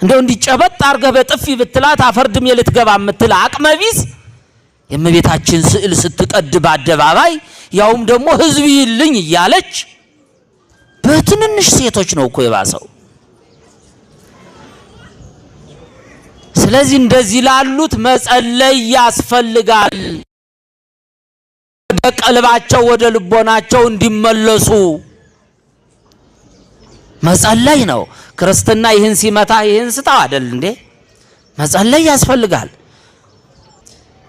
እንደው እንዲጨበጥ አርገ በጥፊ ብትላት አፈርድም የልትገባ ምትል አቅመቢስ የእመቤታችን ስዕል ስትቀድብ አደባባይ ያውም ደግሞ ህዝብ ይልኝ እያለች በትንንሽ ሴቶች ነው እኮ የባሰው። ስለዚህ እንደዚህ ላሉት መጸለይ ያስፈልጋል። ወደ ቀልባቸው ወደ ልቦናቸው እንዲመለሱ መጸለይ ነው። ክርስትና ይህን ሲመታ ይህን ስጣው አይደል እንዴ? መጸለይ ያስፈልጋል።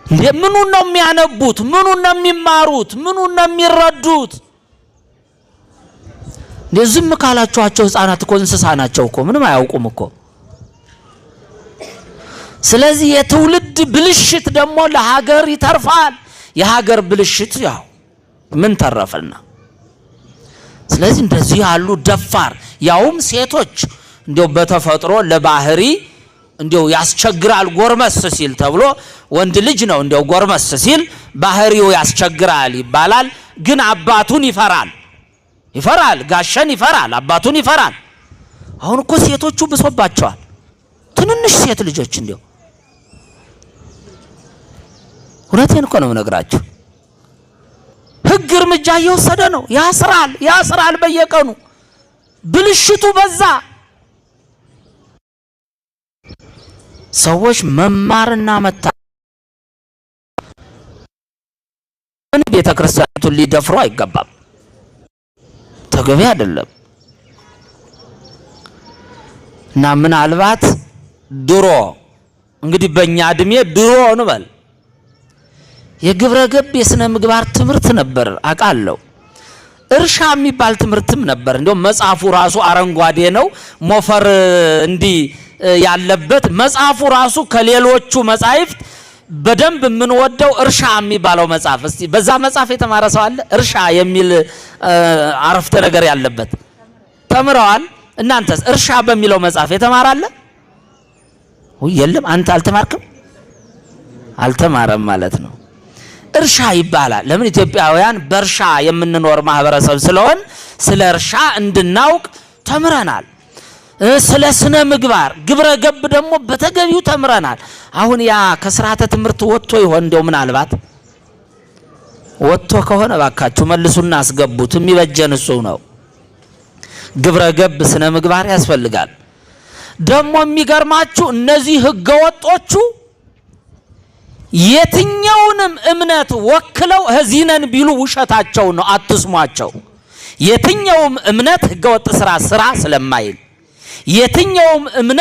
እንዴ ምኑን ነው የሚያነቡት? ምኑን ነው የሚማሩት? ምኑን ነው የሚረዱት? ዝም ካላችኋቸው ህፃናት እኮ እንስሳ ናቸው እኮ ምንም አያውቁም እኮ። ስለዚህ የትውልድ ብልሽት ደግሞ ለሀገር ይተርፋል። የሀገር ብልሽት ያው ምን ተረፈና? ስለዚህ እንደዚህ ያሉ ደፋር ያውም ሴቶች እንደው በተፈጥሮ ለባህሪ እንደው ያስቸግራል ጎርመስ ሲል ተብሎ ወንድ ልጅ ነው እንደው ጎርመስ ሲል ባህሪው ያስቸግራል ይባላል። ግን አባቱን ይፈራል ጋሸን ይፈራል፣ አባቱን ይፈራል። አሁን እኮ ሴቶቹ ብሶባቸዋል። ትንንሽ ሴት ልጆች እንደው እውነቴን እኮ ነው የምነግራችሁ። ህግ እርምጃ እየወሰደ ነው። ያስራል በየቀኑ ብልሽቱ በዛ። ሰዎች መማርና መታ ቤተክርስቲያኑን ሊደፍሩ አይገባም። ተገቢ አይደለም። እና ምናልባት ድሮ እንግዲህ በእኛ እድሜ ድሮ እንበል የግብረ ገብ የስነ ምግባር ትምህርት ነበር አውቃለሁ። እርሻ የሚባል ትምህርትም ነበር። እንደው መጽሐፉ ራሱ አረንጓዴ ነው ሞፈር እንዲህ ያለበት መጽሐፉ ራሱ ከሌሎቹ መጻሕፍት በደንብ የምንወደው እርሻ የሚባለው መጽሐፍ። እስቲ በዛ መጽሐፍ የተማረ ሰው አለ? እርሻ የሚል አረፍተ ነገር ያለበት ተምረዋል? እናንተስ እርሻ በሚለው መጽሐፍ የተማረ አለ? የለም። አንተ አልተማርክም? አልተማረም ማለት ነው። እርሻ ይባላል። ለምን? ኢትዮጵያውያን በእርሻ የምንኖር ማህበረሰብ ስለሆን ስለ እርሻ እንድናውቅ ተምረናል። ስለ ስነ ምግባር ግብረ ገብ ደግሞ በተገቢው ተምረናል። አሁን ያ ከስርዓተ ትምህርት ወጥቶ ይሆን? እንደው ምናልባት ወጥቶ ከሆነ ባካችሁ መልሱና አስገቡት። የሚበጀን እሱ ነው። ግብረ ገብ ስነ ምግባር ያስፈልጋል። ደግሞ የሚገርማችሁ እነዚህ ህገ ወጦቹ የትኛውንም እምነት ወክለው ህዚነን ቢሉ ውሸታቸው ነው። አትስሟቸው። የትኛውም እምነት ህገ ወጥ ስራ ስለማይል የትኛውም እምነት